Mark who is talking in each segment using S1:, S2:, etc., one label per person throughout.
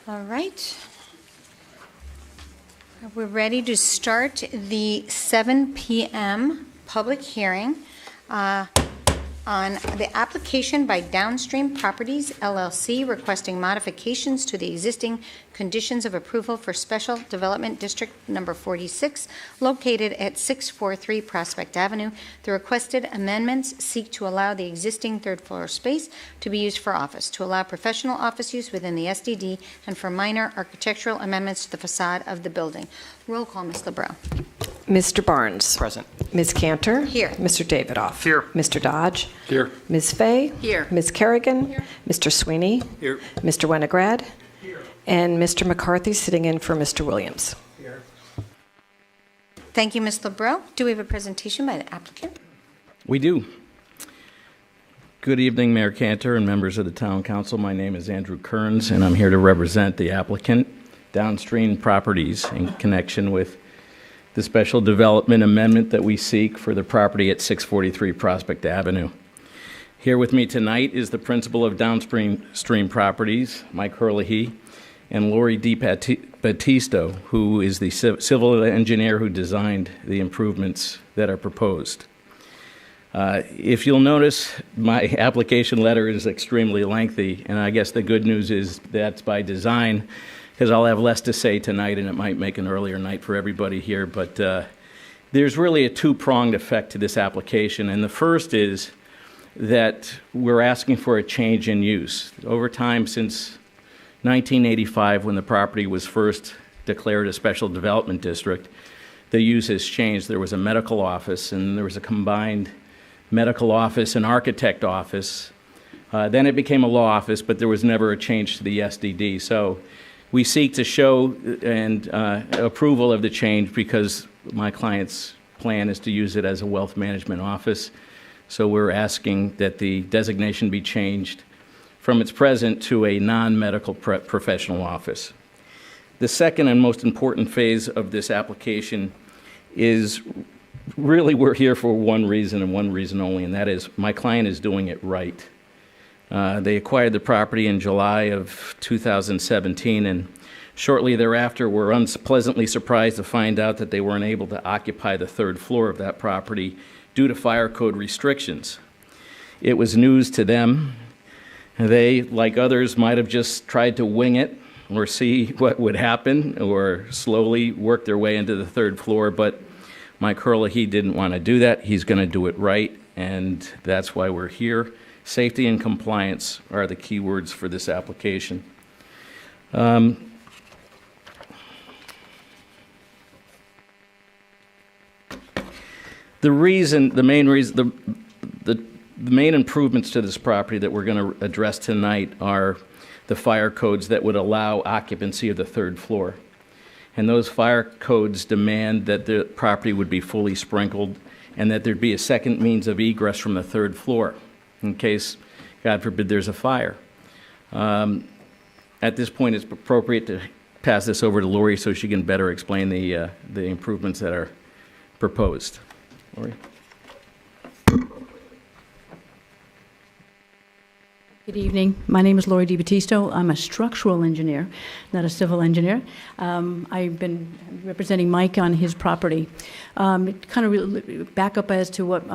S1: All right. We're ready to start the 7 p.m. public hearing on the application by Downstream Properties, LLC, requesting modifications to the existing conditions of approval for Special Development District Number 46, located at 643 Prospect Avenue. The requested amendments seek to allow the existing third-floor space to be used for office, to allow professional office use within the SDD, and for minor architectural amendments to the facade of the building. Roll call, Ms. LeBreau.
S2: Mr. Barnes.
S3: Present.
S2: Ms. Cantor.
S1: Here.
S2: Mr. Davidoff.
S3: Here.
S2: Mr. Dodge.
S3: Here.
S2: Ms. Fay.
S1: Here.
S2: Ms. Kerrigan. Here. Mr. Sweeney.
S3: Here.
S2: Mr. Winograd. Here. And Mr. McCarthy sitting in for Mr. Williams.
S3: Here.
S1: Thank you, Ms. LeBreau. Do we have a presentation by the applicant?
S4: We do. Good evening, Mayor Cantor and members of the Town Council. My name is Andrew Kearns, and I'm here to represent the applicant, Downstream Properties, in connection with the special development amendment that we seek for the property at 643 Prospect Avenue. Here with me tonight is the principal of Downstream Properties, Mike Herlihy, and Lori Battisto, who is the civil engineer who designed the improvements that are proposed. If you'll notice, my application letter is extremely lengthy, and I guess the good news is that's by design, because I'll have less to say tonight, and it might make an earlier night for everybody here. But there's really a two-pronged effect to this application, and the first is that we're asking for a change in use. Over time, since 1985, when the property was first declared a special development district, the use has changed. There was a medical office, and there was a combined medical office and architect office. Then it became a law office, but there was never a change to the SDD. So we seek to show and approval of the change because my client's plan is to use it as a wealth management office. So we're asking that the designation be changed from its present to a non-medical professional office. The second and most important phase of this application is really we're here for one reason and one reason only, and that is my client is doing it right. They acquired the property in July of 2017, and shortly thereafter were unpleasantly surprised to find out that they weren't able to occupy the third floor of that property due to fire code restrictions. It was news to them. They, like others, might have just tried to wing it or see what would happen or slowly work their way into the third floor, but Mike Herlihy didn't want to do that. He's going to do it right, and that's why we're here. Safety and compliance are the key words for this application. The main improvements to this property that we're going to address tonight are the fire codes that would allow occupancy of the third floor. And those fire codes demand that the property would be fully sprinkled and that there'd be a second means of egress from the third floor in case, God forbid, there's a fire. At this point, it's appropriate to pass this over to Lori so she can better explain the improvements that are proposed. Lori?
S3: Good evening. My name is Lori Battisto. I'm a structural engineer, not a civil engineer. I've been representing Mike on his property. Kind of back up as to what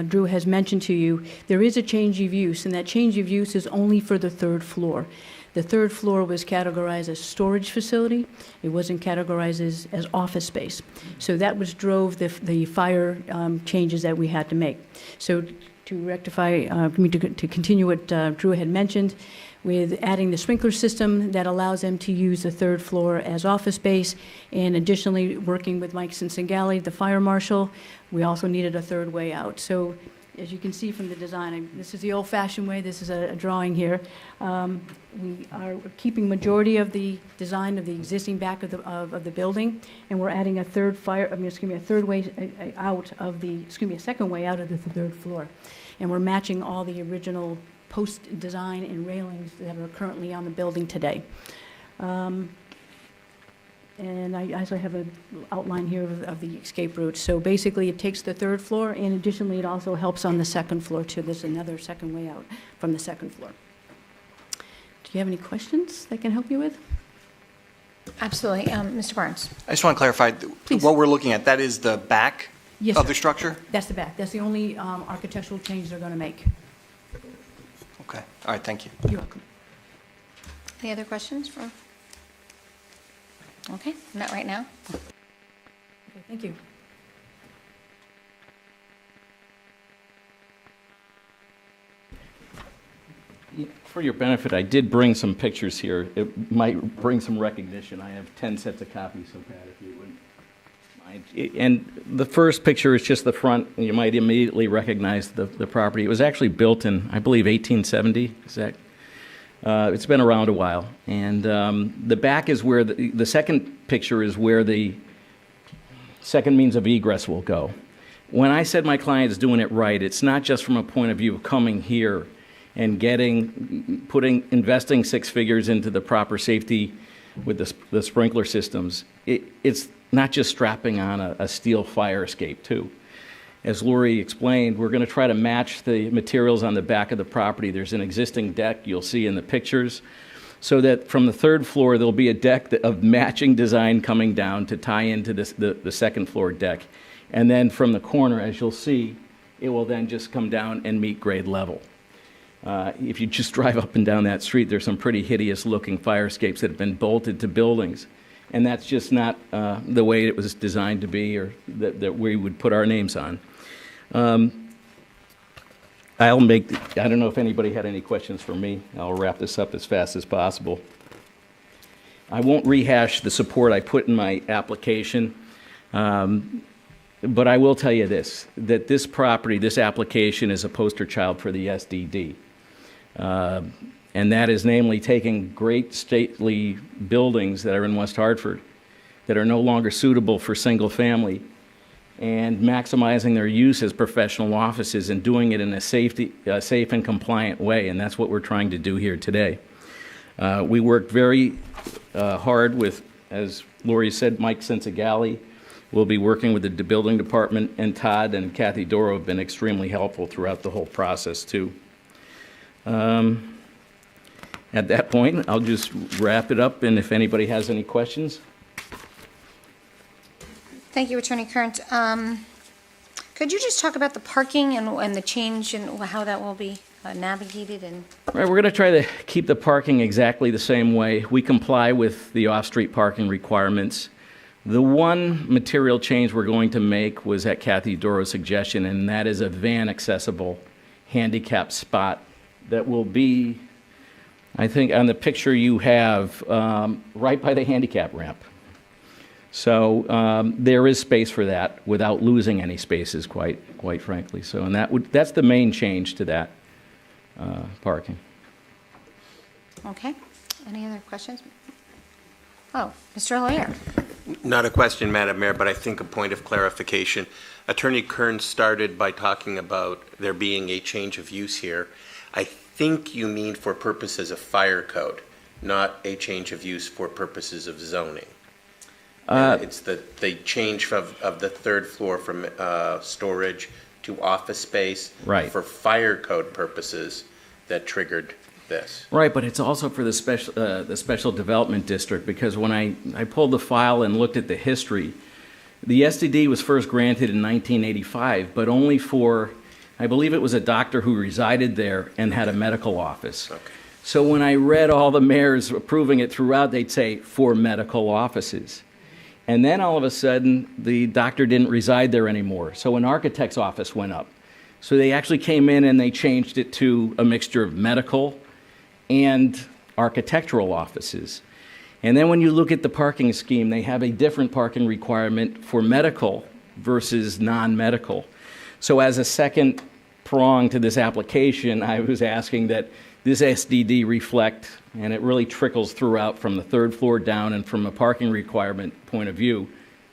S3: Drew has mentioned to you, there is a change of use, and that change of use is only for the third floor. The third floor was categorized as storage facility. It wasn't categorized as office space. So that drove the fire changes that we had to make. So to rectify, to continue what Drew had mentioned, with adding the sprinkler system that allows them to use the third floor as office space, and additionally working with Mike Singali, the fire marshal, we also needed a third way out. So as you can see from the design, this is the old-fashioned way. This is a drawing here. We are keeping majority of the design of the existing back of the building, and we're adding a third a third way out of the, a second way out of the third floor, and we're matching all the original post design and railings that are currently on the building today. And I also have an outline here of the escape route. So basically, it takes the third floor, and additionally, it also helps on the second floor, too. There's another second way out from the second floor. Do you have any questions that I can help you with?
S1: Absolutely. Mr. Barnes.
S5: I just want to clarify,
S3: Please.
S5: What we're looking at, that is the back
S3: Yes,
S5: of
S3: sir.
S5: the structure?
S3: That's the back. That's the only architectural change they're going to make.
S5: Okay, all right, thank you.
S3: You're welcome.
S1: Any other questions for? Okay, not right now.
S3: Okay, thank you.
S4: For your benefit, I did bring some pictures here. It might bring some recognition. I have 10 sets of copies, so Pat, if you wouldn't mind. And the first picture is just the front, and you might immediately recognize the property. It was actually built in, I believe, 1870. Is that? It's been around a while. And the back is where the second picture is where the second means of egress will go. When I said my client is doing it right, it's not just from a point of view of coming here and investing six figures into the proper safety with the sprinkler systems. It's not just strapping on a steel fire escape, too. as Lori explained, we're going to try to match the materials on the back of the property. There's an existing deck you'll see in the pictures, so that from the third floor, there'll be a deck of matching design coming down to tie into the second floor deck. And then from the corner, as you'll see, it will then just come down and meet grade level. If you just drive up and down that street, there's some pretty hideous-looking fire escapes that have been bolted to buildings. And that's just not the way it was designed to be, or that we would put our names on. I don't know if anybody had any questions for me. I'll wrap this up as fast as possible. I won't rehash the support I put in my application, but I will tell you this, that this property, this application is a poster child for the SDD. And that is namely taking great stately buildings that are in West Hartford that are no longer suitable for single family and maximizing their use as professional offices and doing it in a safe and compliant way, and that's what we're trying to do here today. We worked very hard with, as Lori said, Mike Sensigali. We'll be working with the building department, and Todd and Kathy Doro have been extremely helpful throughout the whole process, too. At that point, I'll just wrap it up, and if anybody has any questions.
S1: Thank you, Attorney Kearns. Could you just talk about the parking and the change and how that will be navigated? And
S4: Right, we're going to try to keep the parking exactly the same way. We comply with the off-street parking requirements. The one material change we're going to make was at Kathy Doro's suggestion, and that is a van-accessible handicap spot that will be, I think, on the picture you have, right by the handicap ramp. So there is space for that without losing any spaces, quite frankly. So, and that's the main change to that parking.
S1: okay, any other questions? Oh, Mr. Lawyer.
S6: Not a question, Madam Mayor, but I think a point of clarification. Attorney Kearns started by talking about there being a change of use here. I think you mean for purposes of fire code, not a change of use for purposes of zoning. It's the change of the third floor from storage to office space
S4: Right.
S6: for fire code purposes that triggered this.
S4: Right, but it's also for the special development district, because when I pulled the file and looked at the history, the SDD was first granted in 1985, but only for, I believe it was a doctor who resided there and had a medical office.
S6: Okay.
S4: So when I read all the mayors approving it throughout, they'd say for medical offices. And then all of a sudden, the doctor didn't reside there anymore, so an architect's office went up. So they actually came in and they changed it to a mixture of medical and architectural offices. And then when you look at the parking scheme, they have a different parking requirement for medical versus non-medical. So as a second prong to this application, I was asking that this SDD reflect, and it really trickles throughout from the third floor down, and from a parking requirement point of view,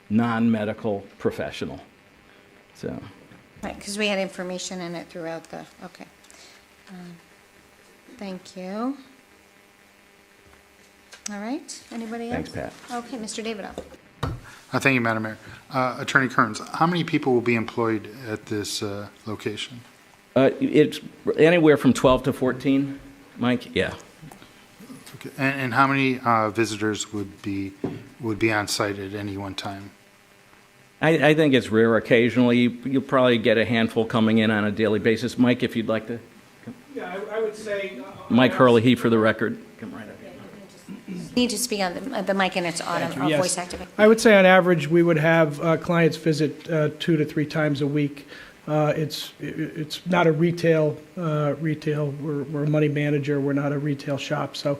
S4: non-medical professional. So,
S1: Right, because we had information in it throughout the, okay. Thank you. All right, anybody else?
S4: thanks, Pat.
S1: Okay, Mr. Davidoff.
S7: Thank you, Madam Mayor. Attorney Kearns, how many people will be employed at this location?
S4: It's anywhere from 12 to 14, Mike? Yeah.
S7: Okay. And how many visitors would be on site at any one time?
S4: I think it's rare. Occasionally, you'll probably get a handful coming in on a daily basis. Mike, if you'd like to.
S8: Yeah, I would say.
S4: Mike Hurley, for the record. Come right up.
S1: Need to speak on the mic and it's autumn,
S8: Yes.
S1: voice activate.
S8: I would say on average, we would have clients visit 2 to 3 times a week. It's not a retail. We're a money manager. We're not a retail shop. So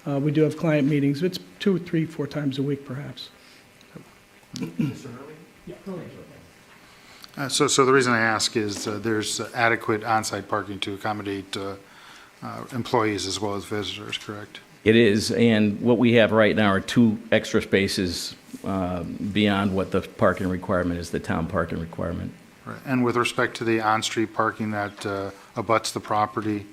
S8: we do have client meetings. It's 2, 3, 4 times a week, perhaps.
S7: So the reason I ask is there's adequate on-site parking to accommodate employees as well as visitors, correct?
S4: It is, and what we have right now are 2 extra spaces beyond what the parking requirement is, the town parking requirement.
S7: Right. And with respect to the on-street parking that abuts the property,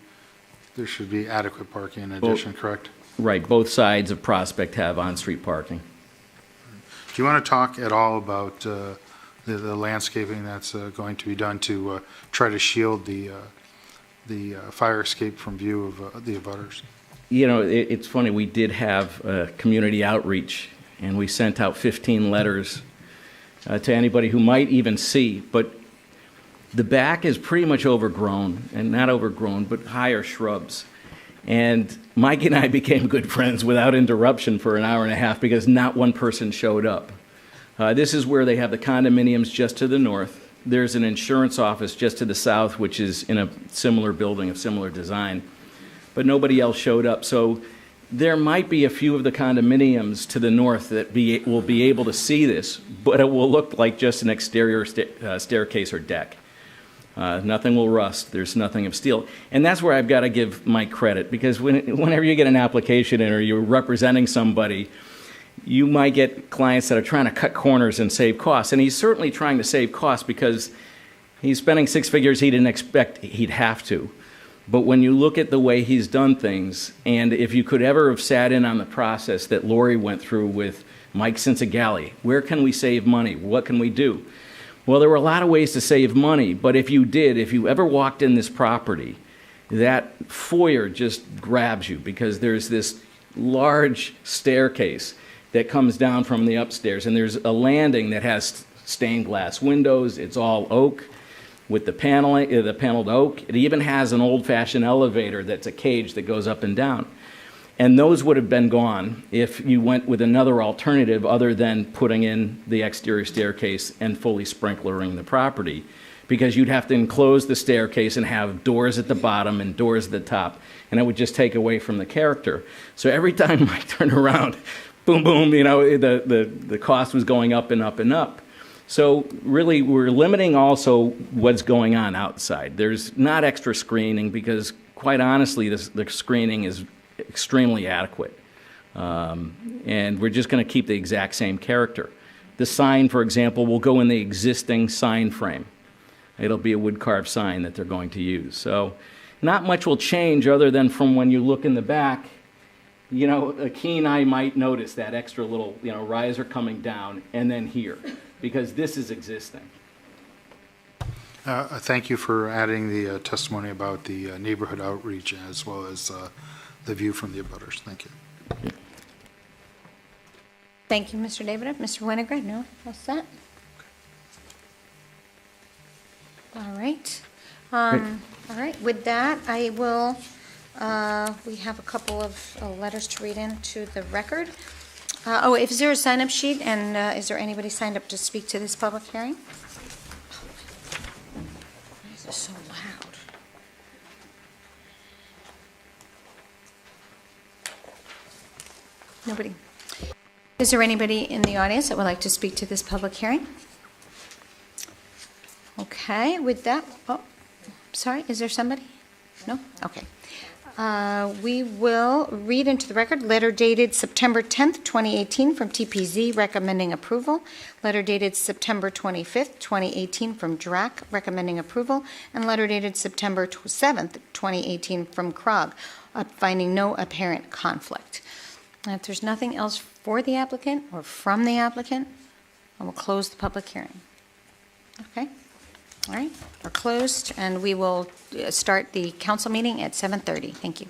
S7: there should be adequate parking in addition, correct?
S4: Right, both sides of Prospect have on-street parking.
S7: Do you want to talk at all about the landscaping that's going to be done to try to shield the fire escape from view of the abutters.
S4: You know, it's funny, we did have community outreach, and we sent out 15 letters to anybody who might even see, but the back is pretty much overgrown, and not overgrown, but higher shrubs. And Mike and I became good friends without interruption for an hour and a half because not one person showed up. This is where they have the condominiums just to the north. There's an insurance office just to the south, which is in a similar building of similar design. But nobody else showed up. So there might be a few of the condominiums to the north that will be able to see this, but it will look like just an exterior staircase or deck. Nothing will rust. There's nothing of steel. And that's where I've got to give Mike credit, because whenever you get an application in or you're representing somebody, you might get clients that are trying to cut corners and save costs. And he's certainly trying to save costs because he's spending six figures he didn't expect he'd have to. But when you look at the way he's done things, and if you could ever have sat in on the process that Lori went through with Mike Cincegali, where can we save money? What can we do? Well, there were a lot of ways to save money, but if you ever walked in this property, that foyer just grabs you because there's this large staircase that comes down from the upstairs, and there's a landing that has stained glass windows. It's all oak with the paneling, the paneled oak. It even has an old-fashioned elevator that's a cage that goes up and down. And those would have been gone if you went with another alternative other than putting in the exterior staircase and fully sprinklering the property, because you'd have to enclose the staircase and have doors at the bottom and doors at the top, and it would just take away from the character. So every time I turned around, boom, boom, you know, the cost was going up and up and up. So really, we're limiting also what's going on outside. There's not extra screening because, quite honestly, the screening is extremely adequate. And we're just going to keep the exact same character. The sign, for example, will go in the existing sign frame. It'll be a wood-carved sign that they're going to use. So not much will change other than from when you look in the back, you know, a keen eye might notice that extra little, you know, riser coming down and then here, because this is existing.
S7: Thank you for adding the testimony about the neighborhood outreach as well as the view from the abutters. Thank you.
S1: Thank you, Mr. David. Mr. Winograd, no? All set? All right. All right, with that, I will, we have a couple of letters to read into the record. Is there a sign-up sheet, and is there anybody signed up to speak to this public hearing? Why is this so loud? Nobody. Is there anybody in the audience that would like to speak to this public hearing? Okay, with that, sorry, is there somebody? No? Okay. We will read into the record letter dated September 10th, 2018 from TPZ recommending approval, letter dated September 25th, 2018 from DRAC recommending approval, and letter dated September 7th, 2018 from CROG, finding no apparent conflict. And if there's nothing else for the applicant or from the applicant, I will close the public hearing. Okay? All right, we're closed, and we will start the council meeting at 7:30. Thank you.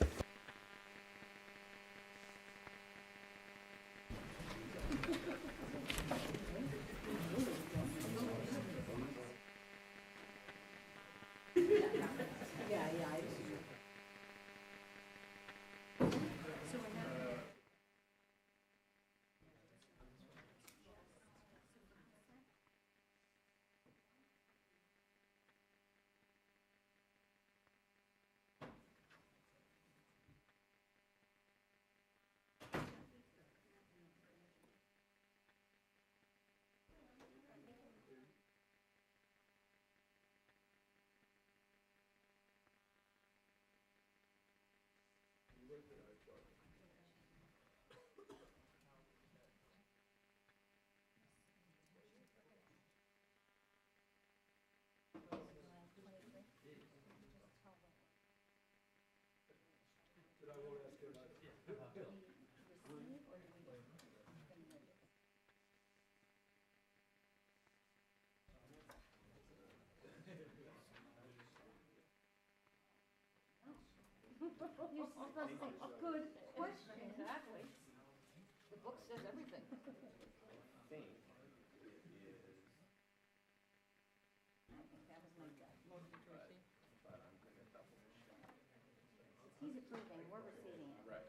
S1: You're supposed to say, good question.
S2: Exactly. The book says everything.
S1: He's approving, we're receiving it. Right.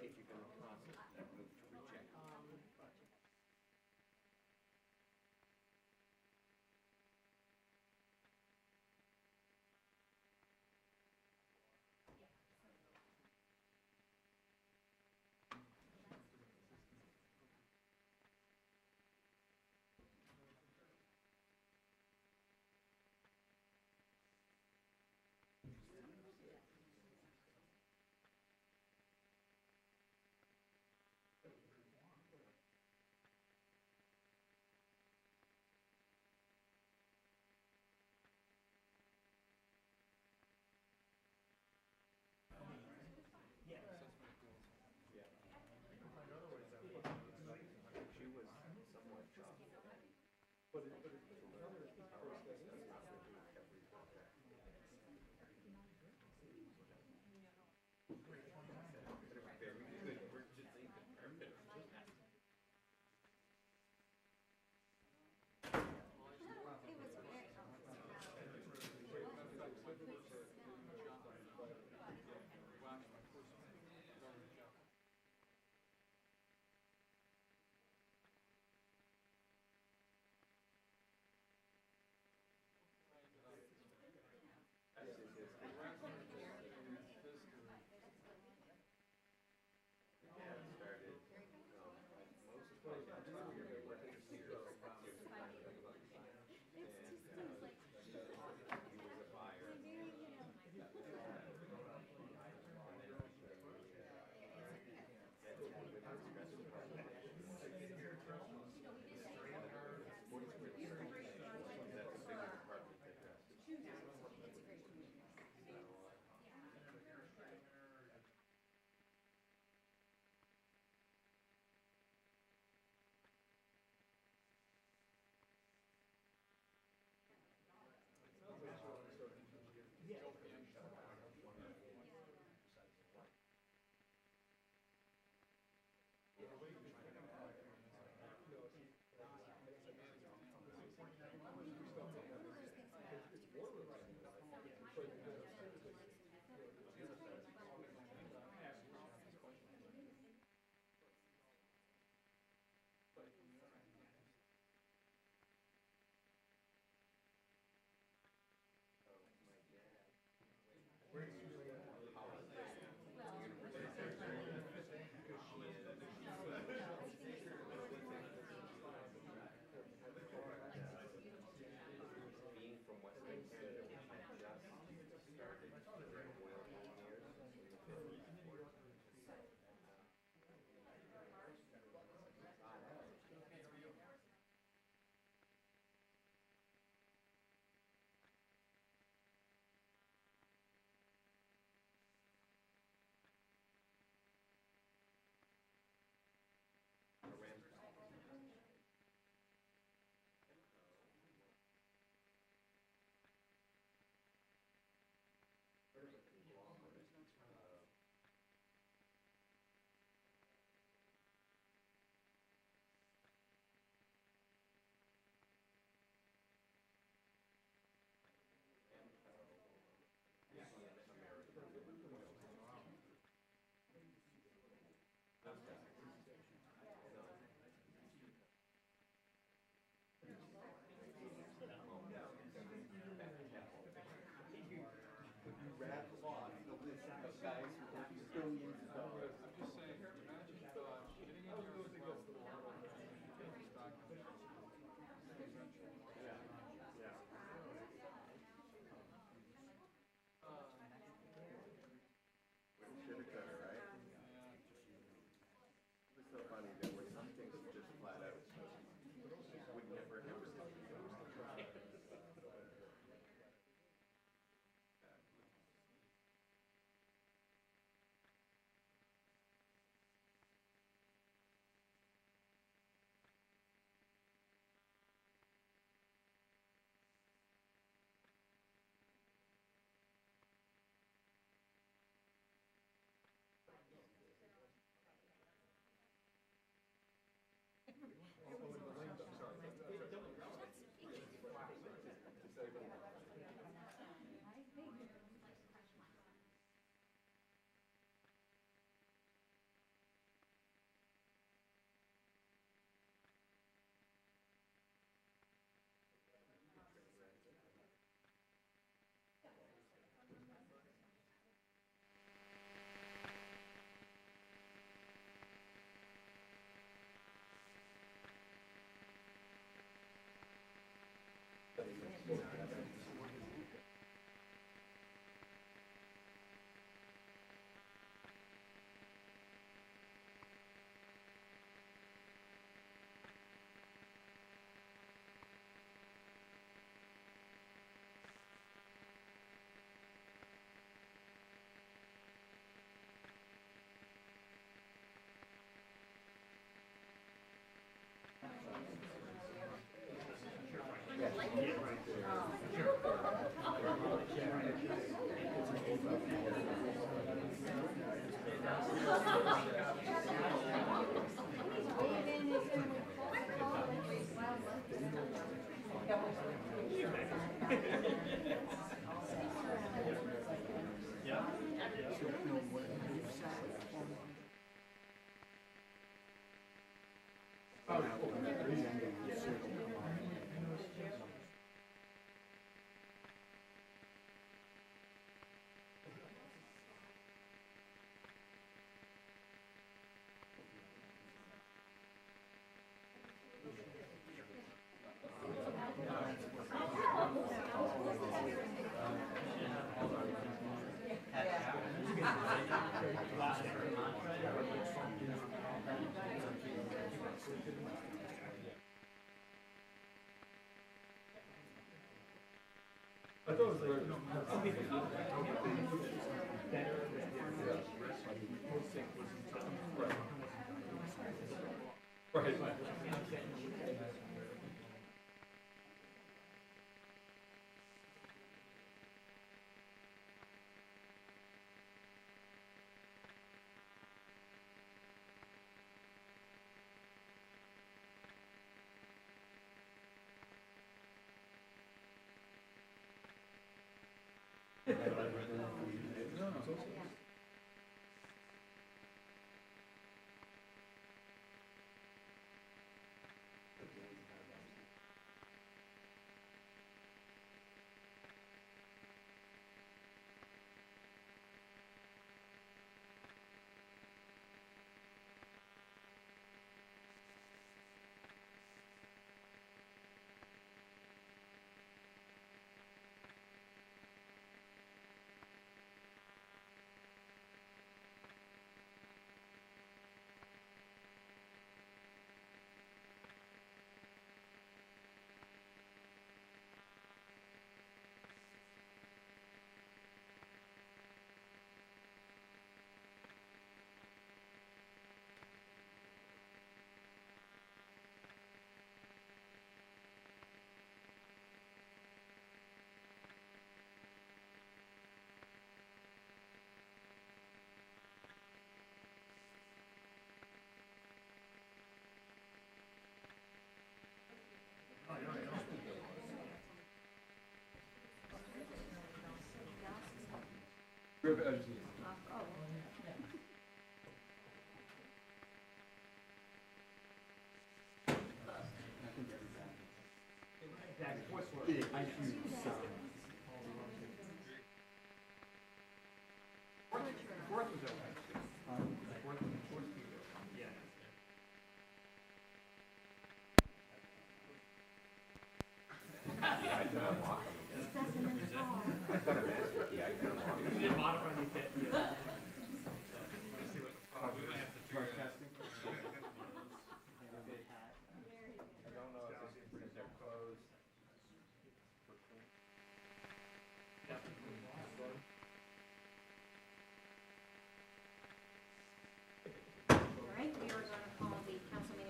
S6: If you're going to process that, move to reject.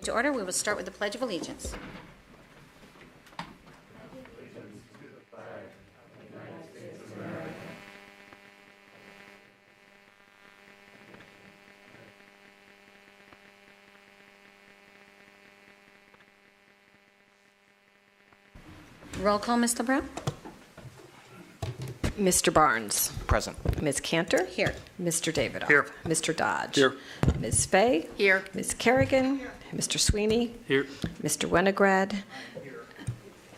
S1: To order, we will start with the Pledge of Allegiance. Roll call, Ms. LeBron?
S2: Mr. Barnes.
S5: Present.
S2: Ms. Cantor.
S1: Here.
S2: Mr. Davidoff.
S5: Here.
S2: Mr. Dodge.
S5: Here.
S2: Ms. Fay.
S1: Here.
S2: Ms. Kerrigan. Mr. Sweeney.
S5: Here.
S2: Mr. Winograd.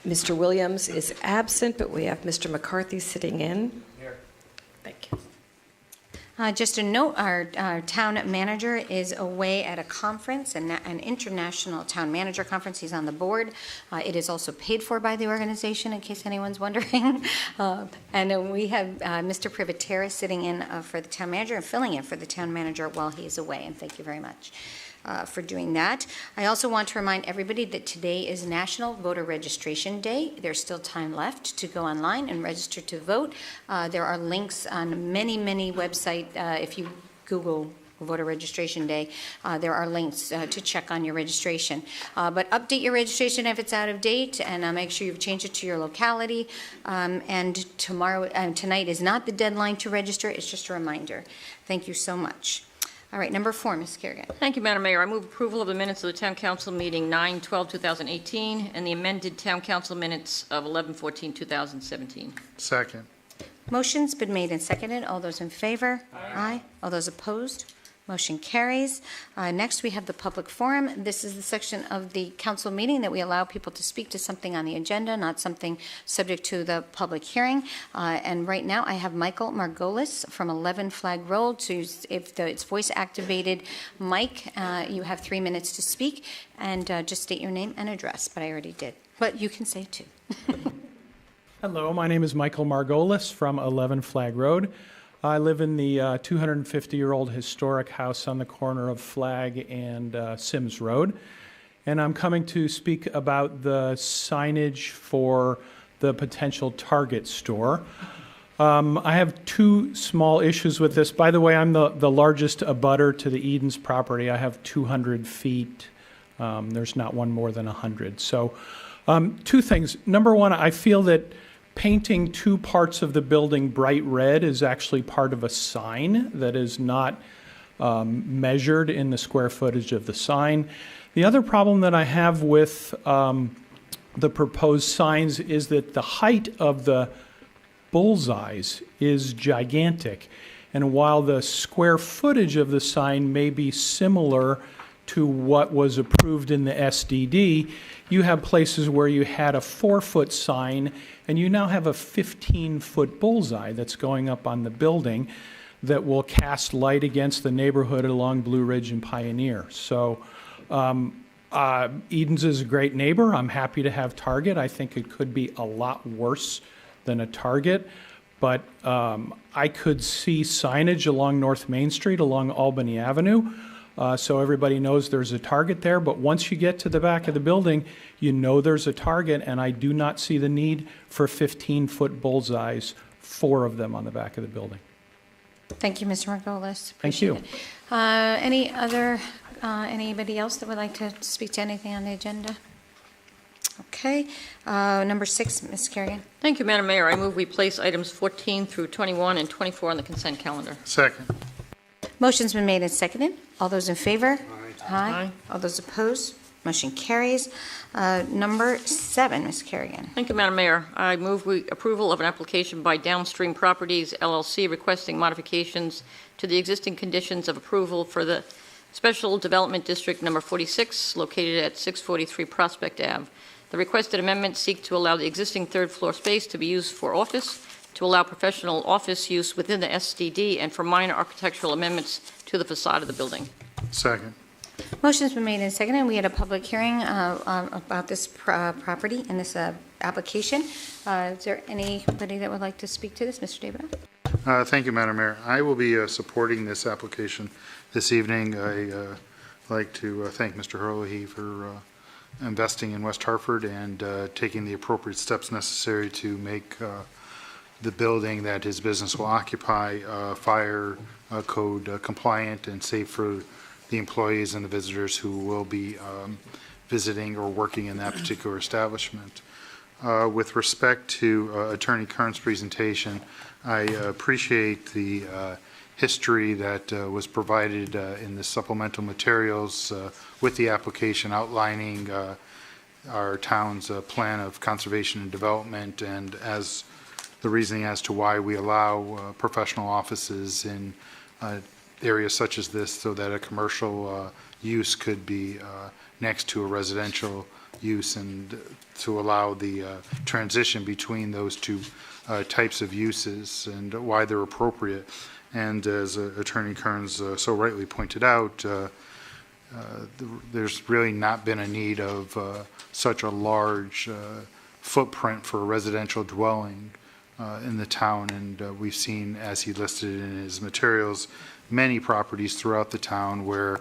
S2: Mr. Williams is absent, but we have Mr. McCarthy sitting in.
S5: Here.
S2: Thank you.
S1: Just a note, our town manager is away at a conference, an international town manager conference. He's on the board. It is also paid for by the organization, in case anyone's wondering. And we have Mr. Privatera sitting in for the town manager and filling in for the town manager while he's away, and thank you very much for doing that. I also want to remind everybody that today is National Voter Registration Day. There's still time left to go online and register to vote. There are links on many websites. If you Google Voter Registration Day, there are links to check on your registration. But update your registration if it's out of date, and make sure you've changed it to your locality. And tonight is not the deadline to register. It's just a reminder. Thank you so much. All right, number 4, Ms. Kerrigan.
S9: Thank you, Madam Mayor. I move approval of the minutes of the Town Council meeting 9/12/2018 and the amended Town Council minutes of 11/14/2017.
S7: Second.
S1: Motion's been made and seconded. All those in favor? Aye. All those opposed? Motion carries. Next, we have the public forum. This is the section of the council meeting that we allow people to speak to something on the agenda, not something subject to the public hearing. And right now, I have Michael Margolis from 11 Flag Road. So if it's voice-activated mic, you have 3 minutes to speak. And just state your name and address, but I already did. But you can say it too.
S8: Hello, my name is Michael Margolis from 11 Flag Road. I live in the 250-year-old historic house on the corner of Flag and Sims Road. And I'm coming to speak about the signage for the potential Target store. I have 2 small issues with this. By the way, I'm the largest abutter to the Edens property. I have 200 feet. There's not one more than 100. So 2 things. Number one, I feel that painting 2 parts of the building bright red is actually part of a sign that is not measured in the square footage of the sign. The other problem that I have with the proposed signs is that the height of the bullseyes is gigantic. And while the square footage of the sign may be similar to what was approved in the SDD, you have places where you had a 4-foot sign and you now have a 15-foot bullseye that's going up on the building that will cast light against the neighborhood along Blue Ridge and Pioneer. So Edens is a great neighbor. I'm happy to have Target. I think it could be a lot worse than a Target. But I could see signage along North Main Street, along Albany Avenue, so everybody knows there's a Target there. But once you get to the back of the building, you know there's a Target, and I do not see the need for 15-foot bullseyes, 4 of them on the back of the building.
S1: Thank you, Mr. Margolis.
S8: Thank you.
S1: Anybody else that would like to speak to anything on the agenda? Okay. Number 6, Ms. Kerrigan.
S9: Thank you, Madam Mayor. I move we place items 14 through 21 and 24 on the consent calendar.
S7: Second.
S1: Motion's been made and seconded. All those in favor?
S9: Aye.
S1: All those opposed? Motion carries. Number 7, Ms. Kerrigan.
S9: Thank you, Madam Mayor. I move we approval of an application by Downstream Properties, LLC, requesting modifications to the existing conditions of approval for the Special Development District Number 46, located at 643 Prospect Ave. The requested amendments seek to allow the existing third-floor space to be used for office, to allow professional office use within the SDD, and for minor architectural amendments to the facade of the building.
S7: Second.
S1: Motion's been made and seconded. We had a public hearing about this property and this application. Is there anybody that would like to speak to this? Mr. Davidoff?
S7: Thank you, Madam Mayor. I will be supporting this application this evening. I like to thank Mr. Herlihy for investing in West Hartford and taking the appropriate steps necessary to make the building that his business will occupy fire code compliant and safe for the employees and the visitors who will be visiting or working in that particular establishment. With respect to Attorney Kern's presentation, I appreciate the history that was provided in the supplemental materials with the application outlining our town's plan of conservation and development, and as the reasoning as to why we allow professional offices in areas such as this, so that a commercial use could be next to a residential use, and to allow the transition between those 2 types of uses and why they're appropriate. And as Attorney Kearns so rightly pointed out, there's really not been a need of such a large footprint for a residential dwelling in the town, and we've seen, as he listed in his materials, many properties throughout the town where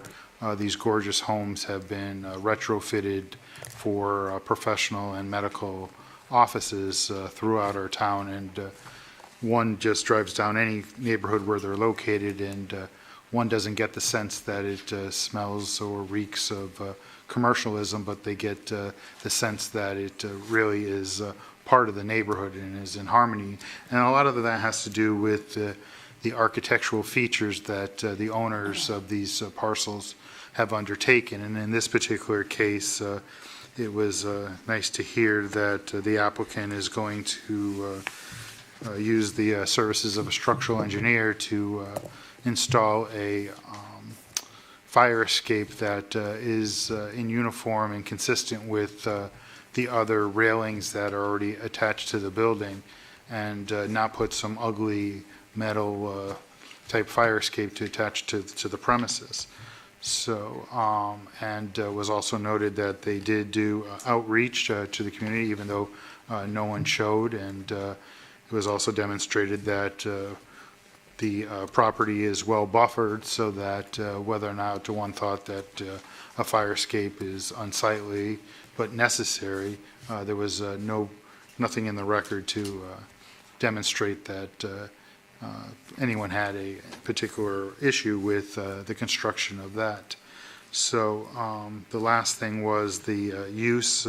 S7: these gorgeous homes have been retrofitted for professional and medical offices throughout our town, and one just drives down any neighborhood where they're located, and one doesn't get the sense that it smells or reeks of commercialism, but they get the sense that it really is part of the neighborhood and is in harmony. And a lot of that has to do with the architectural features that the owners of these parcels have undertaken. And in this particular case, it was nice to hear that the applicant is going to use the services of a structural engineer to install a fire escape that is in uniform and consistent with the other railings that are already attached to the building, and not put some ugly metal type fire escape to attach to the premises. So, and was also noted that they did do outreach to the community, even though no one showed, and it was also demonstrated that the property is well buffered, so that whether or not one thought that a fire escape is unsightly but necessary, there was nothing in the record to demonstrate that anyone had a particular issue with the construction of that. So the last thing was the use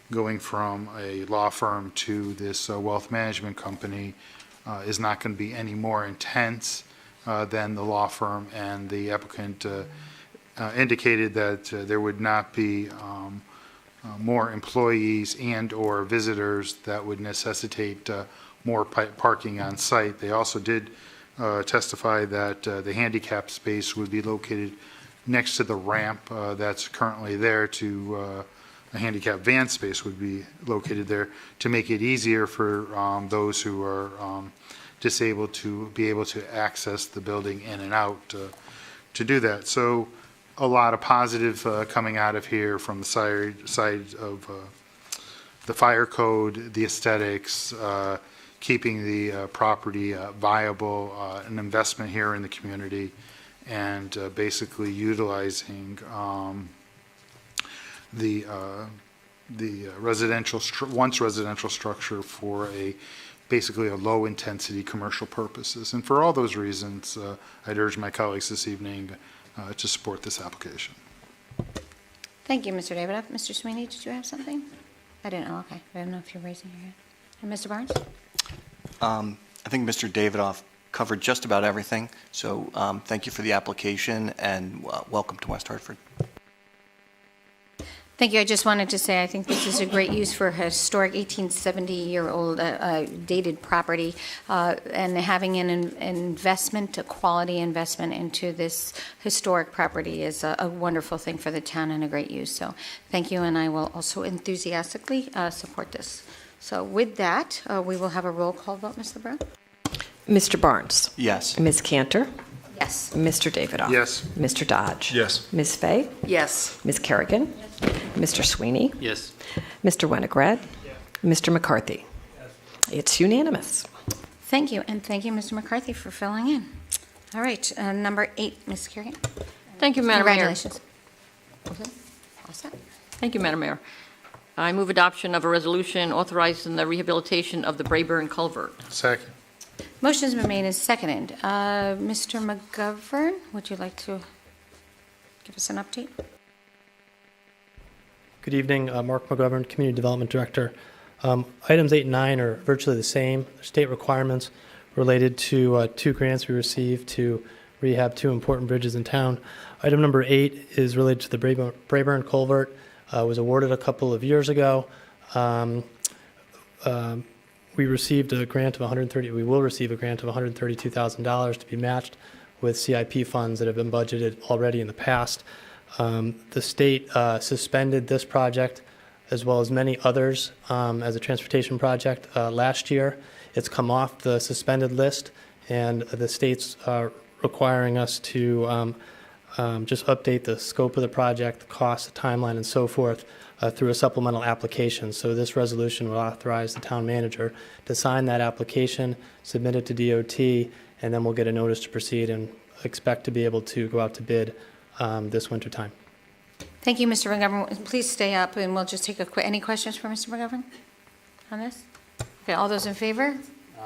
S7: going from a law firm to this wealth management company is not going to be any more intense than the law firm, and the applicant indicated that there would not be more employees and or visitors that would necessitate more parking on site. They also did testify that the handicap space would be located next to the ramp that's currently there. To a handicap van space would be located there to make it easier for those who are disabled to be able to access the building in and out to do that. So a lot of positive coming out of here from the side of the fire code, the aesthetics, keeping the property viable, an investment here in the community, and basically utilizing the residential, once residential structure for basically a low intensity commercial purposes. And for all those reasons, I'd urge my colleagues this evening to support this application.
S1: Thank you, Mr. Davidoff. Mr. Sweeney, did you have something? I didn't know, okay. I didn't know if you're raising your hand. And Mr. Barnes?
S5: I think Mr. Davidoff covered just about everything, so thank you for the application, and welcome to West Hartford.
S1: Thank you. I just wanted to say I think this is a great use for a historic 1870-year-old dated property, and having an investment, a quality investment into this historic property is a wonderful thing for the town and a great use. So thank you, and I will also enthusiastically support this. So with that, we will have a roll call vote, Ms. LeBrun.
S2: Mr. Barnes?
S5: Yes.
S2: Ms. Cantor?
S1: Yes.
S2: Mr. Davidoff?
S7: Yes.
S2: Mr. Dodge?
S7: Yes.
S2: Ms. Fay?
S9: Yes.
S2: Ms. Kerrigan? Mr. Sweeney?
S6: Yes.
S2: Mr. Winograd? Mr. McCarthy? It's unanimous.
S1: Thank you, and thank you, Mr. McCarthy, for filling in. All right, number 8, Ms. Kerrigan.
S9: Thank you, Madam Mayor.
S1: Congratulations. Okay. All set.
S9: Thank you, Madam Mayor. I move adoption of a resolution authorizing the rehabilitation of the Brayburn Culvert.
S7: Second.
S1: Motion's been made and seconded. Mr. McGovern, would you like to give us an update?
S10: Good evening, Mark McGovern, Community Development Director. Items 8 and 9 are virtually the same. They're state requirements related to 2 grants we received to rehab 2 important bridges in town. Item number 8 is related to the Brayburn Culvert. Was awarded a couple of years ago. We received a grant of we will receive a grant of $132,000 to be matched with CIP funds that have been budgeted already in the past. The state suspended this project, as well as many others, as a transportation project last year. It's come off the suspended list, and the state's requiring us to just update the scope of the project, the cost, the timeline, and so forth through a supplemental application. So this resolution will authorize the town manager to sign that application, submit it to DOT, and then we'll get a notice to proceed and expect to be able to go out to bid this winter time.
S1: Thank you, Mr. McGovern. Please stay up, and we'll just take a quick, any questions for Mr. McGovern on this? Okay, all those in favor?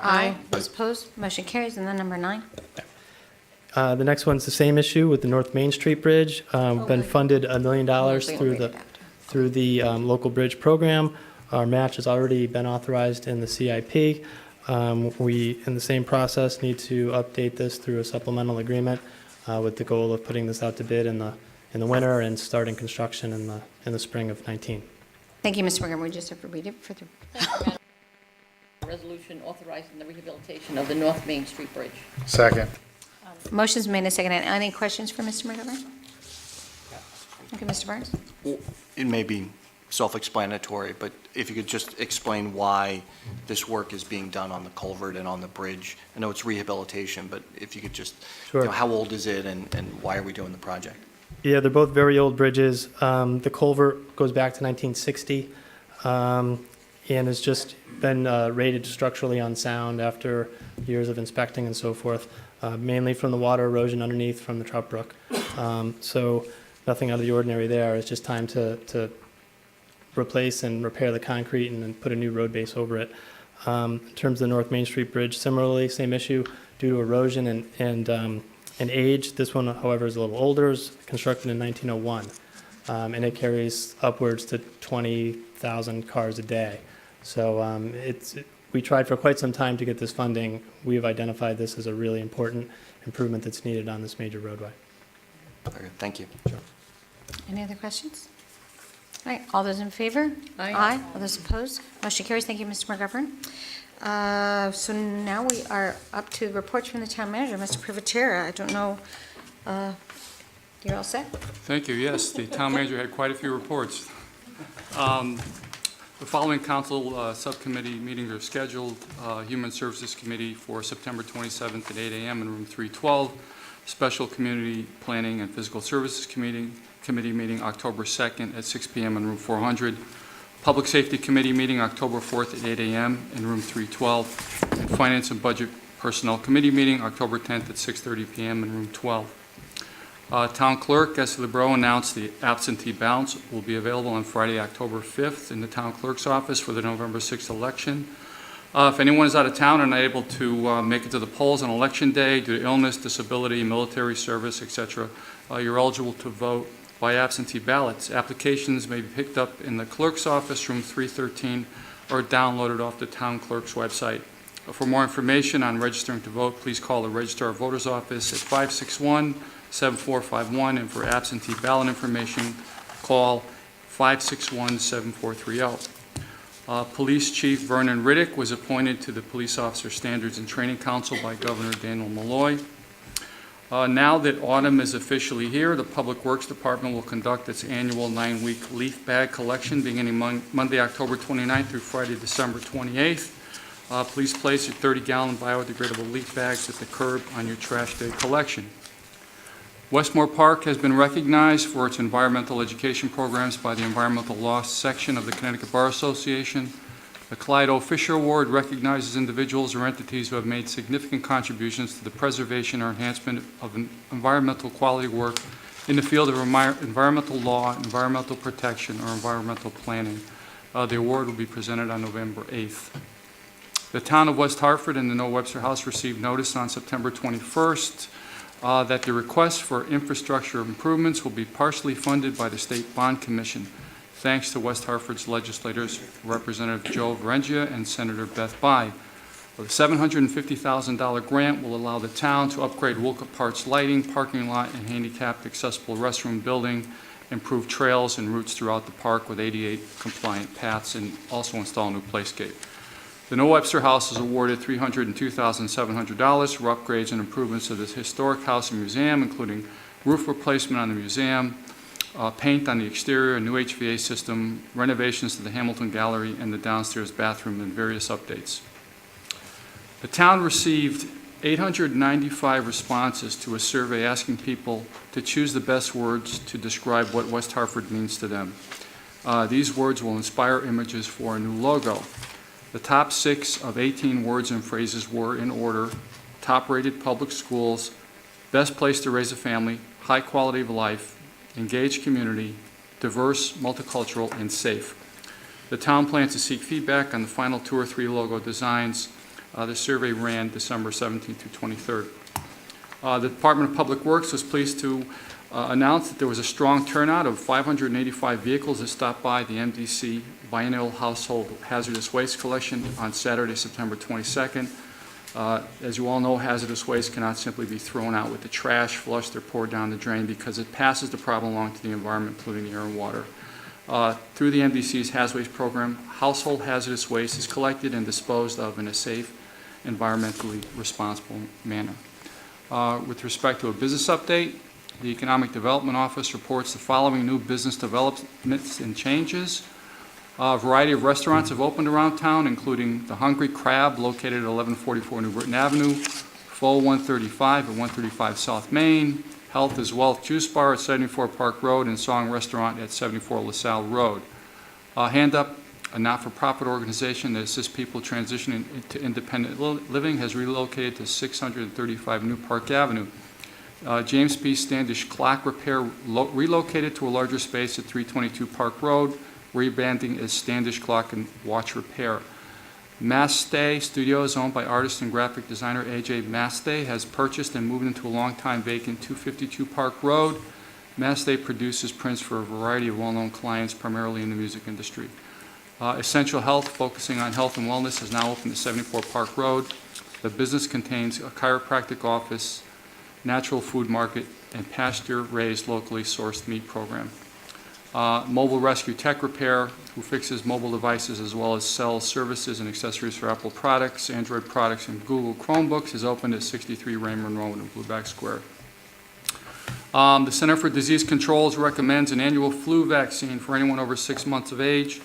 S1: Aye. Those opposed? Motion carries. And then number 9.
S10: The next one's the same issue with the North Main Street Bridge. Been funded $1 million through the local bridge program. Our match has already been authorized in the CIP. We, in the same process, need to update this through a supplemental agreement with the goal of putting this out to bid in the winter and starting construction in the spring of 19.
S1: Thank you, Mr. Montgomery. We just have to read it for the...
S9: Resolution authorizing the rehabilitation of the North Main Street Bridge.
S7: Second.
S1: Motion's made and seconded. Any questions for Mr. Montgomery? Okay, Mr. Barnes?
S5: It may be self-explanatory, but if you could just explain why this work is being done on the culvert and on the bridge. I know it's rehabilitation, but if you could just,
S10: Sure.
S5: how old is it and why are we doing the project?
S10: Yeah, they're both very old bridges. The culvert goes back to 1960 and has just been rated structurally unsound after years of inspecting and so forth, mainly from the water erosion underneath from the Trout Brook. So nothing out of the ordinary there. It's just time to replace and repair the concrete and then put a new road base over it. In terms of the North Main Street Bridge, similarly, same issue due to erosion and age. This one, however, is a little older. It was constructed in 1901, and it carries upwards to 20,000 cars a day. So we tried for quite some time to get this funding. We have identified this as a really important improvement that's needed on this major roadway.
S5: Okay, thank you.
S10: Sure.
S1: Any other questions? All right, all those in favor?
S9: Aye.
S1: All those opposed? Motion carries. Thank you, Mr. McGovern. So now we are up to reports from the town manager, Mr. Privatera. I don't know, you're all set?
S11: Thank you. Yes, the town manager had quite a few reports. The following council subcommittee meetings are scheduled. Human Services Committee for September 27th at 8 a.m. in room 312. Special Community Planning and Physical Services Committee meeting October 2nd at 6 p.m. in room 400. Public Safety Committee meeting October 4th at 8 a.m. in room 312. And Finance and Budget Personnel Committee meeting October 10th at 6:30 p.m. in room 12. Town Clerk Essie LeBreau announced the absentee ballots will be available on Friday, October 5th in the Town Clerk's office for the November 6th election. If anyone is out of town and unable to make it to the polls on election day due to illness, disability, military service, etc., you're eligible to vote by absentee ballots. Applications may be picked up in the clerk's office, room 313, or downloaded off the town clerk's website. For more information on registering to vote, please call the Registrar of Voters office at 561-7451, and for absentee ballot information, call 561-7430. Police Chief Vernon Riddick was appointed to the Police Officer Standards and Training Council by Governor Daniel Malloy. Now that autumn is officially here, the Public Works Department will conduct its annual 9-week leaf bag collection beginning Monday, October 29th through Friday, December 28th. Please place your 30-gallon biodegradable leaf bags at the curb on your trash day collection. Westmore Park has been recognized for its environmental education programs by the Environmental Law section of the Connecticut Bar Association. The Clyde O. Fisher Award recognizes individuals or entities who have made significant contributions to the preservation or enhancement of environmental quality work in the field of environmental law, environmental protection, or environmental planning. The award will be presented on November 8th. The town of West Hartford and the Noah Webster House received notice on September 21st that the request for infrastructure improvements will be partially funded by the State Bond Commission, thanks to West Hartford's legislators, Representative Joe Varengia and Senator Beth Bai. The $750,000 grant will allow the town to upgrade Wolcott Park's lighting, parking lot, and handicapped accessible restroom building, improve trails and routes throughout the park with 88 compliant paths, and also install a new playscape. The Noah Webster House is awarded $302,700 for upgrades and improvements to this historic house and museum, including roof replacement on the museum, paint on the exterior, a new HVAC system, renovations to the Hamilton Gallery and the downstairs bathroom, and various updates. The town received 895 responses to a survey asking people to choose the best words to describe what West Hartford means to them. These words will inspire images for a new logo. The top 6 of 18 words and phrases were, in order: top-rated public schools, best place to raise a family, high quality of life, engaged community, diverse, multicultural, and safe. The town plans to seek feedback on the final 2 or 3 logo designs. The survey ran December 17th through 23rd. The Department of Public Works was pleased to announce that there was a strong turnout of 585 vehicles that stopped by the MDC biennial household hazardous waste collection on Saturday, September 22nd. As you all know, hazardous waste cannot simply be thrown out with the trash, flushed, or poured down the drain because it passes the problem along to the environment, polluting the air and water. Through the MDC's Haz Waste program, household hazardous waste is collected and disposed of in a safe, environmentally responsible manner. With respect to a business update, the Economic Development Office reports the following new business developments and changes. A variety of restaurants have opened around town, including the Hungry Crab, located at 1144 New Britain Avenue, Faux 135 at 135 South Main, Health is Wealth Juice Bar at 74 Park Road, and Song Restaurant at 74 LaSalle Road. Hand Up, a not-for-profit organization that assists people transitioning to independent living, has relocated to 635 New Park Avenue. James B. Standish Clock Repair relocated to a larger space at 322 Park Road, rebranding as Standish Clock and Watch Repair. Mastay Studios, owned by artist and graphic designer A.J. Mastay, has purchased and moved into a long-time vacant 252 Park Road. Mastay produces prints for a variety of well-known clients, primarily in the music industry. Essential Health, focusing on health and wellness, is now open at 74 Park Road. The business contains a chiropractic office, natural food market, and pasture-raised, locally sourced meat program. Mobile Rescue Tech Repair, who fixes mobile devices as well as sells services and accessories for Apple products, Android products, and Google Chromebooks, is open at 63 Raymond Road in Blueback Square. The Center for Disease Control recommends an annual flu vaccine for anyone over 6 months of age.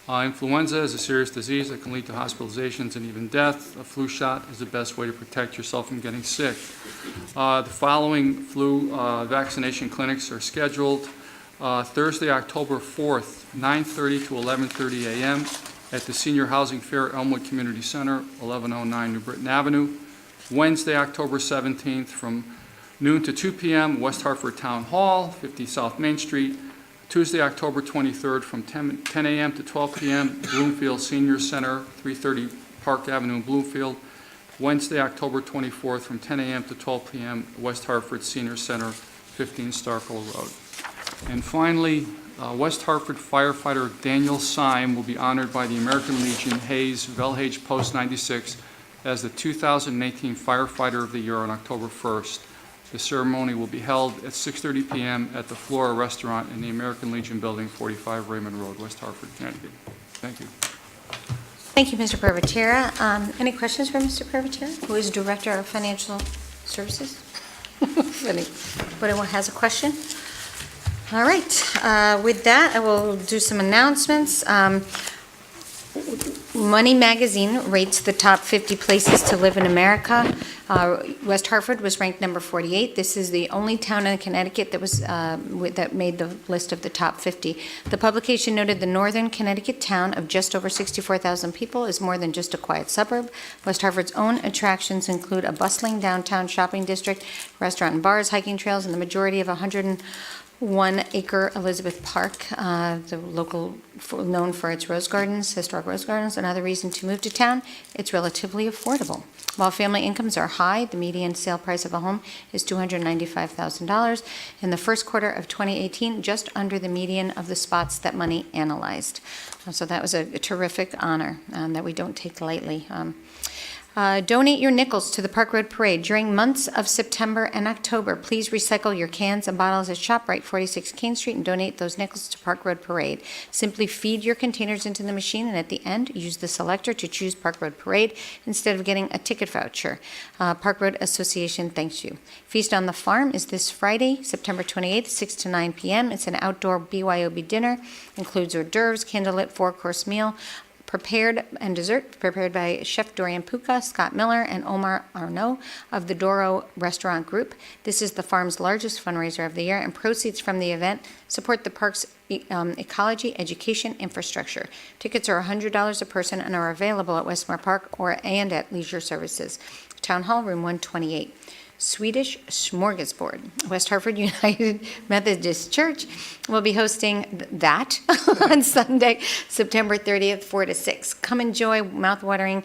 S11: Influenza is a serious disease that can lead to hospitalizations and even death. A flu shot is the best way to protect yourself from getting sick. The following flu vaccination clinics are scheduled. Thursday, October 4th, 9:30 to 11:30 a.m. at the Senior Housing Fair, Elmwood Community Center, 1109 New Britain Avenue. Wednesday, October 17th, from noon to 2 p.m., West Hartford Town Hall, 50 South Main Street. Tuesday, October 23rd, from 10 a.m. to 12 p.m., Bloomfield Senior Center, 330 Park Avenue in Bloomfield. Wednesday, October 24th, from 10 a.m. to 12 p.m., West Hartford Senior Center, 15 Starkville Road. And finally, West Hartford firefighter Daniel Syme will be honored by the American Legion Hayes Velhage Post 96 as the 2018 Firefighter of the Year on October 1st. The ceremony will be held at 6:30 p.m. at the Flora Restaurant in the American Legion Building, 45 Raymond Road, West Hartford, Connecticut. Thank you.
S1: Thank you, Mr. Privatera. Any questions for Mr. Privatera, who is Director of Financial Services? If anyone has a question? All right. With that, I will do some announcements. Money Magazine rates the top 50 places to live in America. West Hartford was ranked number 48. This is the only town in Connecticut that was that made the list of the top 50. The publication noted the northern Connecticut town of just over 64,000 people is more than just a quiet suburb. West Hartford's own attractions include a bustling downtown shopping district, restaurant and bars, hiking trails, and the majority of 101-acre Elizabeth Park, the local known for its rose gardens, historic rose gardens. Another reason to move to town, it's relatively affordable. While family incomes are high, the median sale price of a home is $295,000. In the first quarter of 2018, just under the median of the spots that Money analyzed. So that was a terrific honor that we don't take lightly. Donate your nickels to the Park Road Parade. During months of September and October, please recycle your cans and bottles at ShopRite 46 Kane Street and donate those nickels to Park Road Parade. Simply feed your containers into the machine and at the end, use the selector to choose Park Road Parade instead of getting a ticket voucher. Park Road Association thanks you. Feast on the Farm is this Friday, September 28th, 6 to 9 p.m. It's an outdoor BYOB dinner. Includes hors d'oeuvres, candlelit 4-course meal, prepared and dessert prepared by Chef Dorian Puka, Scott Miller, and Omar Arnaud of the Doro Restaurant Group. This is the farm's largest fundraiser of the year, and proceeds from the event support the park's ecology, education, infrastructure. Tickets are $100 a person and are available at Westmore Park and at Leisure Services. Town Hall, room 128. Swedish Smorgasbord. West Hartford United Methodist Church will be hosting that on Sunday, September 30th, 4 to 6. Come enjoy mouth-watering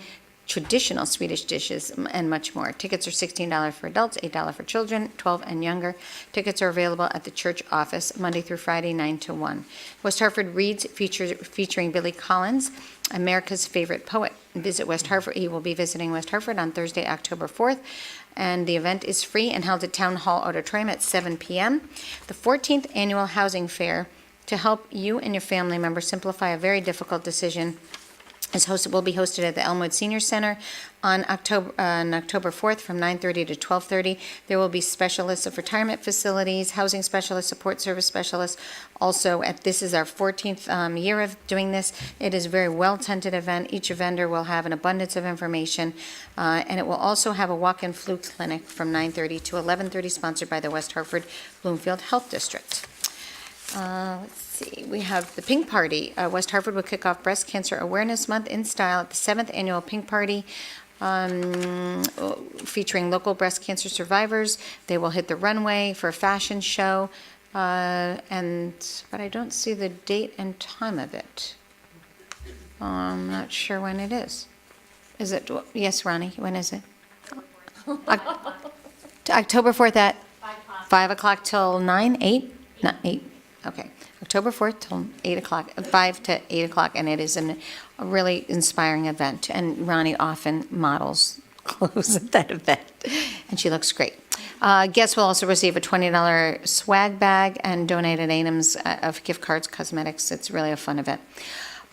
S1: traditional Swedish dishes, and much more. Tickets are $16 for adults, $8 for children, 12 and younger. Tickets are available at the church office Monday through Friday, 9 to 1. West Hartford Reads featuring Billy Collins, America's favorite poet. Visit West Hartford. He will be visiting West Hartford on Thursday, October 4th. And the event is free and held at Town Hall Auditorium at 7 p.m. The 14th Annual Housing Fair, to help you and your family members simplify a very difficult decision, will be hosted at the Elmwood Senior Center on October 4th from 9:30 to 12:30. There will be specialists of retirement facilities, housing specialists, support service specialists. Also, this is our 14th year of doing this. It is a very well-attended event. Each vendor will have an abundance of information, and it will also have a walk-in flu clinic from 9:30 to 11:30, sponsored by the West Hartford Bloomfield Health District. Let's see, we have the Pink Party. West Hartford will kick off Breast Cancer Awareness Month in style at the 7th Annual Pink Party, featuring local breast cancer survivors. They will hit the runway for a fashion show, but I don't see the date and time of it. I'm not sure when it is. Is it, yes, Ronnie, when is it? October 4th at 5 o'clock till 9, 8? Not 8. Okay, October 4th till 8 o'clock, 5 to 8 o'clock, and it is a really inspiring event. And Ronnie often models clothes at that event, and she looks great. Guests will also receive a $20 swag bag and donated items of gift cards, cosmetics. It's really a fun event.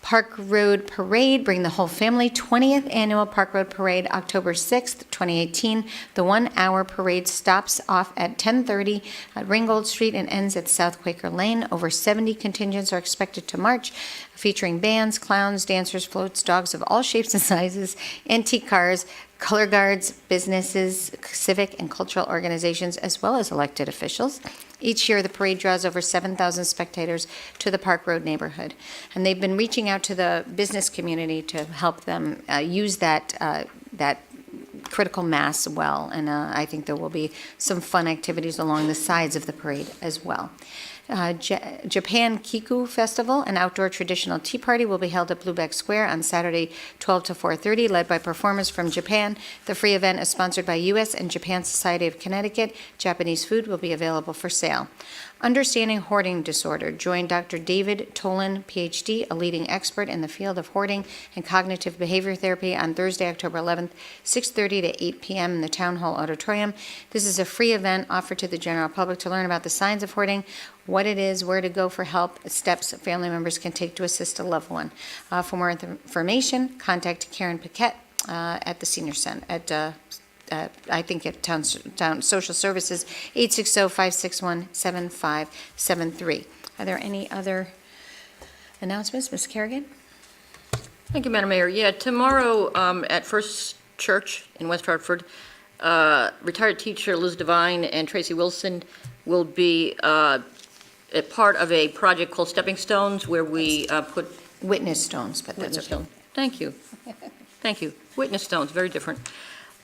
S1: Park Road Parade, bring the whole family. 20th Annual Park Road Parade, October 6th, 2018. The 1-hour parade stops off at 10:30 at Ringgold Street and ends at South Quaker Lane. Over 70 contingents are expected to march, featuring bands, clowns, dancers, floats, dogs of all shapes and sizes, antique cars, color guards, businesses, civic and cultural organizations, as well as elected officials. Each year, the parade draws over 7,000 spectators to the Park Road neighborhood. And they've been reaching out to the business community to help them use that critical mass well. And I think there will be some fun activities along the sides of the parade as well. Japan Kiku Festival, an outdoor traditional tea party, will be held at Blueback Square on Saturday, 12 to 4:30, led by performers from Japan. The free event is sponsored by U.S. and Japan Society of Connecticut. Japanese food will be available for sale. Understanding Hoarding Disorder. Join Dr. David Tolan, Ph.D., a leading expert in the field of hoarding and cognitive behavior therapy, on Thursday, October 11th, 6:30 to 8 p.m. in the Town Hall Auditorium. This is a free event offered to the general public to learn about the signs of hoarding, what it is, where to go for help, steps family members can take to assist a loved one. For more information, contact Karen Paquette at the Senior Center, I think at Town Social Services, 860-561-7573. Are there any other announcements? Ms. Kerrigan?
S9: Thank you, Madam Mayor. Yeah, tomorrow at First Church in West Hartford, retired teacher Liz Devine and Tracy Wilson will be a part of a project called Stepping Stones, where we put
S1: Witness stones, but that's okay.
S9: Thank you. Thank you. Witness stones, very different.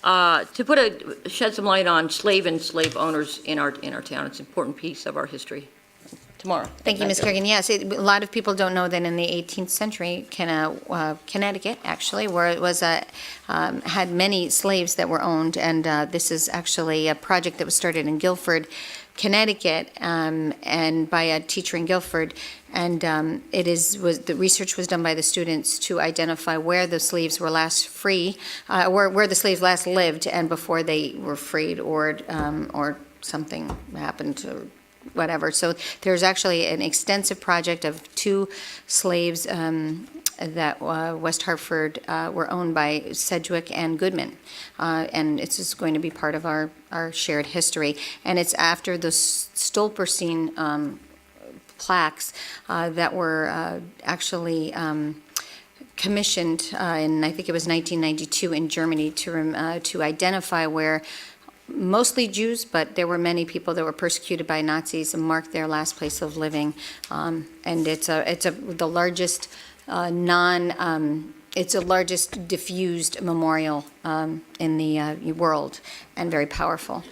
S9: To shed some light on slave and slave owners in our town. It's an important piece of our history. Tomorrow.
S1: Thank you, Ms. Kerrigan. Yes, a lot of people don't know that in the 18th century, Connecticut, actually, where it was had many slaves that were owned, and this is actually a project that was started in Guilford, Connecticut, and by a teacher in Guilford, and the research was done by the students to identify where the slaves were last free, where the slaves last lived, and before they were freed, or something happened to whatever. So there's actually an extensive project of 2 slaves that West Hartford were owned by Sedgwick and Goodman. And it's just going to be part of our shared history. And it's after the Stolperstein plaques that were actually commissioned in, I think it was 1992 in Germany, to identify where mostly Jews, but there were many people that were persecuted by Nazis and marked their last place of living. And it's the largest it's the largest diffused memorial in the world, and very powerful.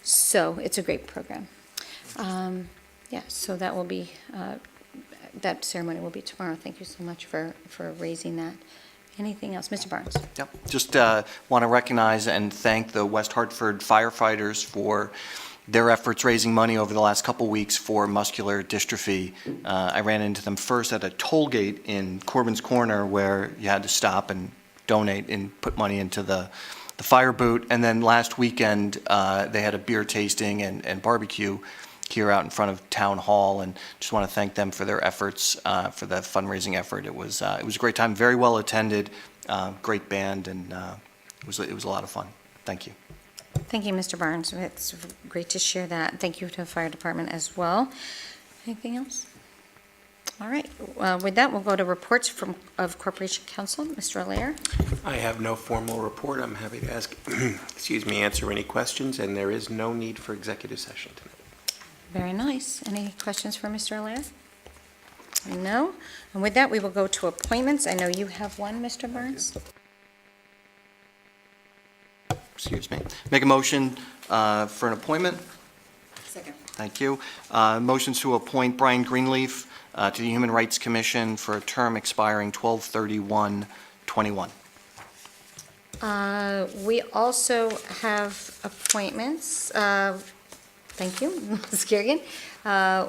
S1: So it's a great program. Yeah, so that will be that ceremony will be tomorrow. Thank you so much for raising that. Anything else? Mr. Barnes?
S5: Yep. Just want to recognize and thank the West Hartford firefighters for their efforts raising money over the last couple weeks for muscular dystrophy. I ran into them first at a toll gate in Corbin's Corner where you had to stop and donate and put money into the fire boot. And then last weekend, they had a beer tasting and barbecue here out in front of Town Hall, and just want to thank them for their efforts, for the fundraising effort. It was a great time, very well attended, great band, and it was a lot of fun. Thank you.
S1: Thank you, Mr. Barnes. It's great to share that. Thank you to the fire department as well. Anything else? All right. With that, we'll go to reports of Corporation Counsel. Mr. Allaire.
S6: I have no formal report. I'm happy to answer any questions, and there is no need for executive session tonight.
S1: Very nice. Any questions for Mr. Allaire? No. And with that, we will go to appointments. I know you have one, Mr. Barnes.
S5: Excuse me. Make a motion for an appointment.
S1: Second.
S5: Thank you. Motions to appoint Brian Greenleaf to the Human Rights Commission for a term expiring 12/31/21.
S1: We also have appointments. Thank you, Ms. Kerrigan. I'd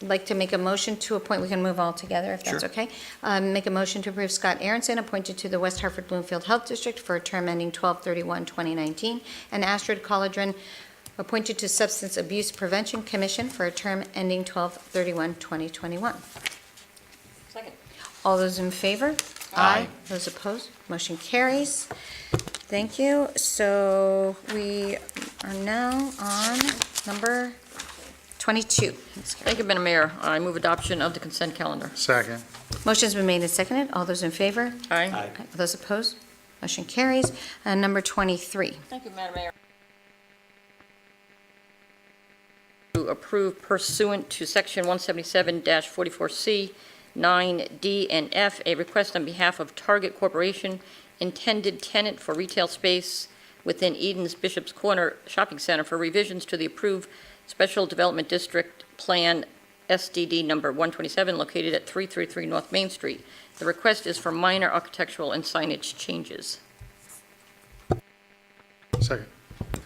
S1: like to make a motion to appoint, we can move all together if that's
S5: Sure.
S1: okay. Make a motion to approve Scott Aronson appointed to the West Hartford Bloomfield Health District for a term ending 12/31/2019, and Astrid Colladron appointed to Substance Abuse Prevention Commission for a term ending 12/31/2021.
S9: Second.
S1: All those in favor?
S5: Aye.
S1: Those opposed? Motion carries. Thank you. So we are now on number 22.
S9: Thank you, Madam Mayor. I move adoption of the consent calendar.
S7: Second.
S1: Motion's been made and seconded. All those in favor?
S9: Aye.
S1: Those opposed? Motion carries. Number 23.
S9: Thank you, Madam Mayor. To approve pursuant to Section 177-44C, 9D and F, a request on behalf of Target Corporation, intended tenant for retail space within Eden's Bishop's Corner Shopping Center for revisions to the approved Special Development District Plan SDD number 127 located at 333 North Main Street. The request is for minor architectural and signage changes.
S7: Second.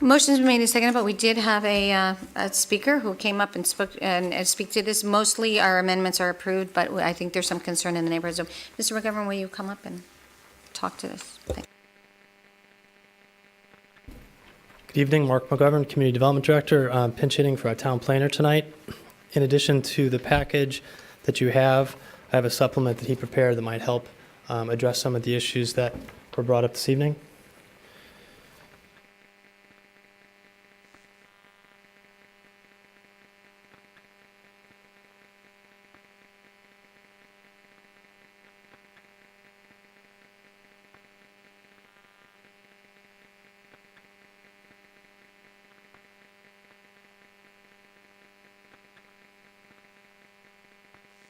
S1: Motion's been made and seconded, but we did have a speaker who came up and spoke and speak to this. Mostly our amendments are approved, but I think there's some concern in the neighborhood. So, Mr. McGovern, will you come up and talk to this? Thank you.
S10: Good evening, Mark McGovern, Community Development Director, pinch hitting for our town planner tonight. In addition to the package that you have, I have a supplement that he prepared that might help address some of the issues that were brought up this evening.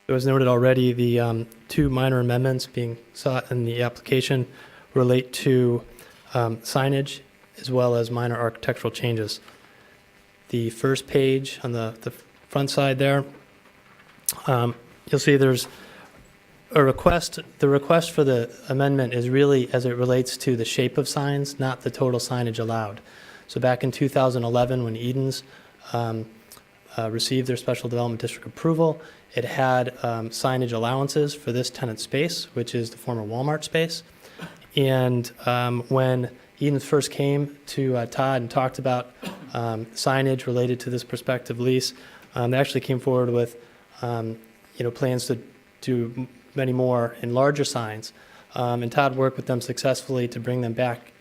S10: It was noted already, the two minor amendments being sought in the application relate to signage as well as minor architectural changes. The first page on the front side there, you'll see there's a request. The request for the amendment is really as it relates to the shape of signs, not the total signage allowed. So back in 2011, when Eden's received their special development district approval, it had signage allowances for this tenant space, which is the former Walmart space. And when Eden's first came to Todd and talked about signage related to this prospective lease, they actually came forward with plans to do many more and larger signs. And Todd worked with them successfully to bring them back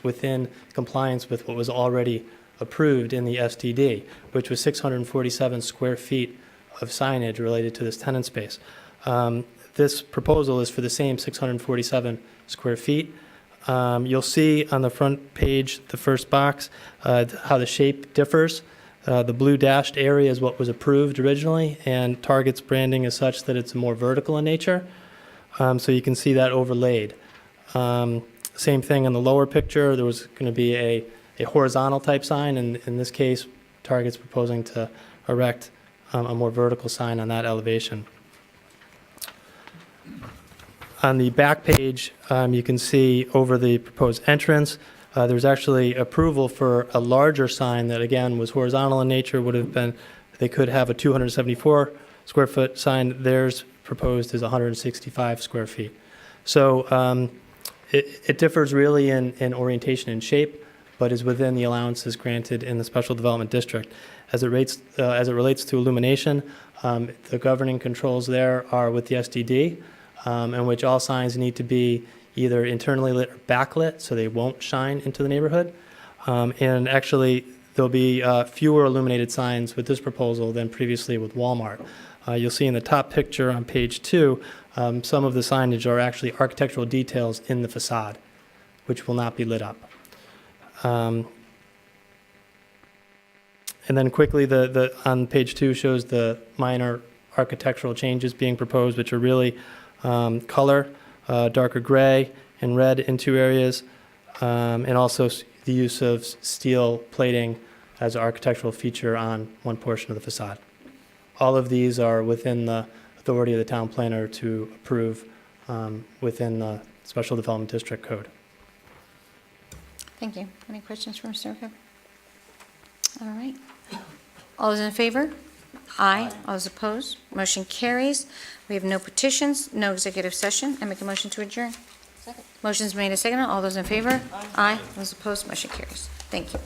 S10: within compliance with what was already approved in the SDD, which was 647 square feet of signage related to this tenant space. This proposal is for the same 647 square feet. You'll see on the front page, the first box, how the shape differs. The blue dashed area is what was approved originally, and Target's branding is such that it's more vertical in nature. So you can see that overlaid. Same thing in the lower picture. There was going to be a horizontal type sign, and in this case, Target's proposing to erect a more vertical sign on that elevation. On the back page, you can see over the proposed entrance, there's actually approval for a larger sign that, again, was horizontal in nature, would have been, they could have a 274 square foot sign. Theirs proposed is 165 square feet. So it differs really in orientation and shape, but is within the allowances granted in the Special Development District. As it relates to illumination, the governing controls there are with the SDD, in which all signs need to be either internally lit or backlit, so they won't shine into the neighborhood. And actually, there'll be fewer illuminated signs with this proposal than previously with Walmart. You'll see in the top picture on page 2, some of the signage are actually architectural details in the facade, which will not be lit up. And then quickly, on page 2 shows the minor architectural changes being proposed, which are really color, darker gray and red in 2 areas, and also the use of steel plating as an architectural feature on one portion of the facade. All of these are within the authority of the town planner to approve within the Special Development District Code.
S1: Thank you. Any questions for Mr. Ricca? All right. All those in favor? Aye. All those opposed? Motion carries. We have no petitions, no executive session. I make a motion to adjourn. Second. Motion's made and seconded. All those in favor? Aye. All those opposed? Motion carries. Thank you.